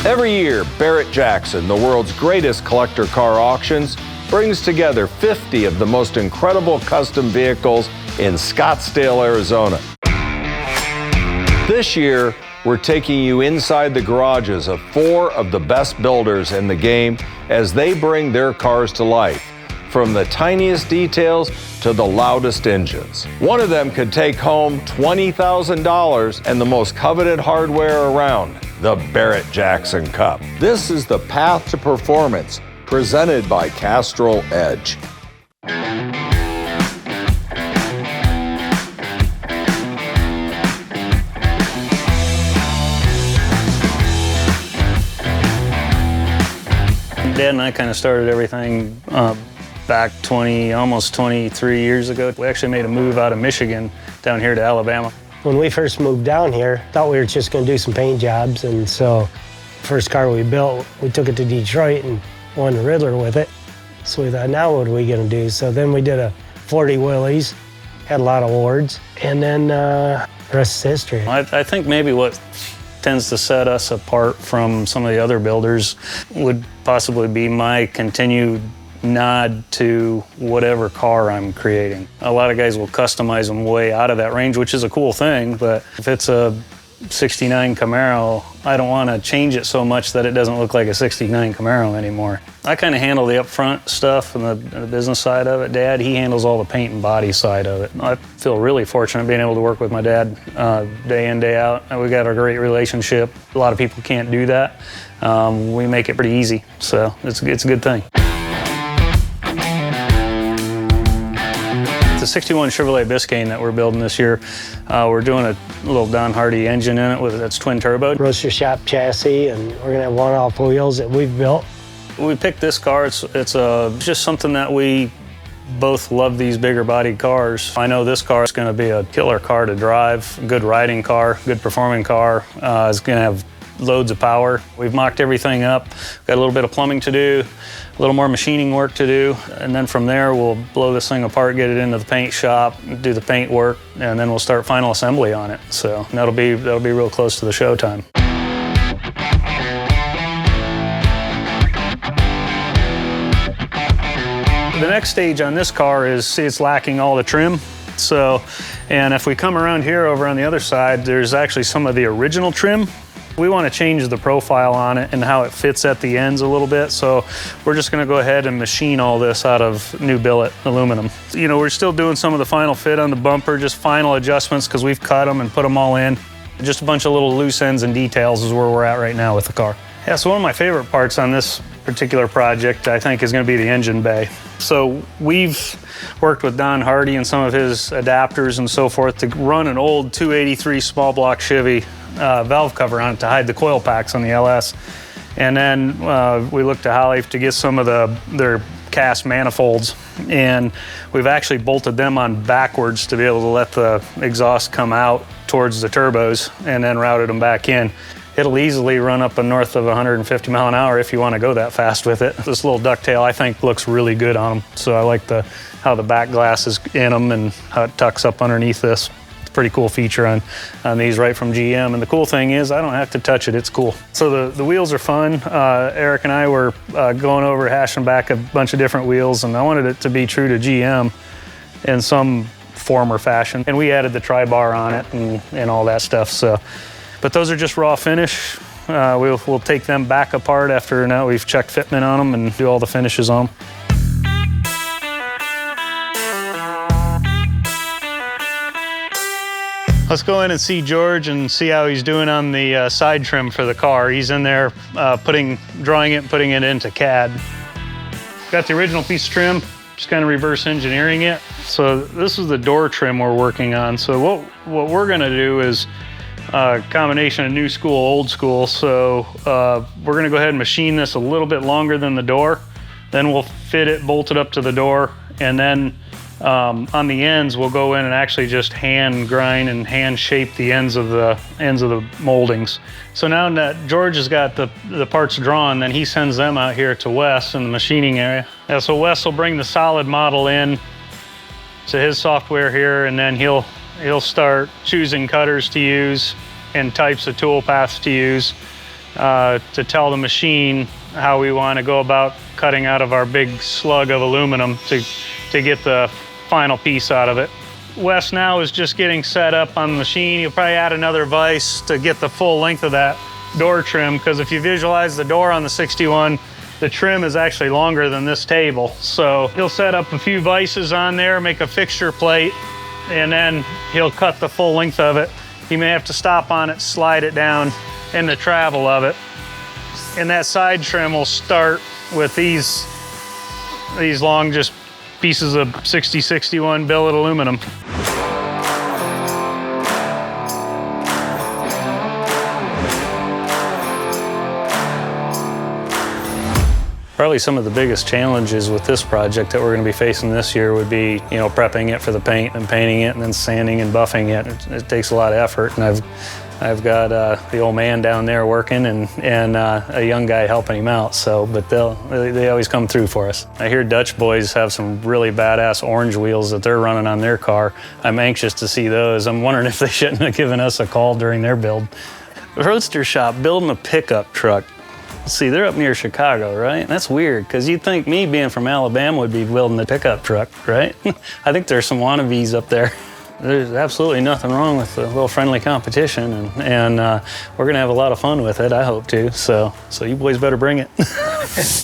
Every year, Barrett-Jackson, the world's greatest collector car auctions, brings together 50 of the most incredible custom vehicles in Scottsdale, Arizona. This year, we're taking you inside the garages of 4 of the best builders in the game as they bring their cars to life, from the tiniest details to the loudest engines. One of them could take home $20,000 and the most coveted hardware around, the Barrett-Jackson Cup. This is the path to performance, presented by Castrol EDGE. Dad and I kind of started everything back almost 23 years ago. We actually made a move out of Michigan down here to Alabama. When we first moved down here, thought we were just going to do some paint jobs, and so first car we built, we took it to Detroit and won the Riddler with it. So we thought, now what are we going to do? So then we did a 40 Willys, had a lot of awards, and then the rest is history. I think maybe what tends to set us apart from some of the other builders would possibly be my continued nod to whatever car I'm creating. A lot of guys will customize them way out of that range, which is a cool thing, but if it's a 69 Camaro, I don't want to change it so much that it doesn't look like a 69 Camaro anymore. I kind of handle the upfront stuff and the business side of it. Dad, he handles all the paint and body side of it. I feel really fortunate being able to work with my dad day in, day out. We got a great relationship. A lot of people can't do that. We make it pretty easy, so it's a good thing. It's a 61 Chevrolet Biscayne that we're building this year. We're doing a little Don Hardy engine in it that's twin turbo. Roadster shop chassis, and we're gonna have one-off wheels that we've built. We picked this car. It's just something that we both love, these bigger bodied cars. I know this car is gonna be a killer car to drive, a good riding car, good performing car. It's gonna have loads of power. We've mocked everything up. Got a little bit of plumbing to do, a little more machining work to do, and then from there we'll blow this thing apart, get it into the paint shop, do the paint work, and then we'll start final assembly on it. So that'll be real close to the show time. The next stage on this car is it's lacking all the trim. So, and if we come around here over on the other side, there's actually some of the original trim. We want to change the profile on it and how it fits at the ends a little bit. So we're just going to go ahead and machine all this out of new billet aluminum. You know, we're still doing some of the final fit on the bumper, just final adjustments because we've cut them and put them all in. Just a bunch of little loose ends and details is where we're at right now with the car. Yeah, so one of my favorite parts on this particular project, I think, is going to be the engine bay. So we've worked with Don Hardy and some of his adapters and so forth to run an old 283 small block Chevy valve cover on it to hide the coil packs on the LS. And then we looked to Holly to get some of their cast manifolds, and we've actually bolted them on backwards to be able to let the exhaust come out towards the turbos and then routed them back in. It'll easily run up north of 150 mile an hour if you want to go that fast with it. This little ducktail, I think, looks really good on them. So I like how the back glass is in them and how it tucks up underneath this. It's a pretty cool feature on these right from GM. And the cool thing is I don't have to touch it, it's cool. So the wheels are fun. Eric and I were going over, hashing back a bunch of different wheels, and I wanted it to be true to GM in some form or fashion. And we added the tri-bar on it and all that stuff. So. But those are just raw finish. We'll take them back apart after now we've checked fitment on them and do all the finishes on them. Let's go in and see George and see how he's doing on the side trim for the car. He's in there drawing it and putting it into CAD. Got the original piece of trim, just kind of reverse engineering it. So this is the door trim we're working on. So what we're gonna do is a combination of new school, old school. So we're gonna go ahead and machine this a little bit longer than the door. Then we'll fit it, bolt it up to the door. And then on the ends, we'll go in and actually just hand grind and hand shape the ends of the moldings. So now that George has got the parts drawn, then he sends them out here to Wes in the machining area. Yeah, so Wes will bring the solid model in to his software here, and then he'll start choosing cutters to use and types of tool paths to use. to tell the machine how we want to go about cutting out of our big slug of aluminum to get the final piece out of it. Wes now is just getting set up on the machine. He'll probably add another vise to get the full length of that door trim, because if you visualize the door on the 61, the trim is actually longer than this table. So he'll set up a few vices on there, make a fixture plate, and then he'll cut the full length of it. He may have to stop on it, slide it down in the travel of it. And that side trim will start with these long just pieces of 6061 billet aluminum. Probably some of the biggest challenges with this project that we're going to be facing this year would be, you know, prepping it for the paint and painting it and then sanding and buffing it. It takes a lot of effort, and I've got the old man down there working and a young guy helping him out. So, but they always come through for us. I hear Dutch boys have some really badass orange wheels that they're running on their car. I'm anxious to see those. I'm wondering if they shouldn't have given us a call during their build. The Roadster shop building a pickup truck. See, they're up near Chicago, right? That's weird, because you'd think me being from Alabama would be building a pickup truck, right? I think there's some wannabes up there. There's absolutely nothing wrong with a little friendly competition, and we're gonna have a lot of fun with it, I hope to. So you boys better bring it.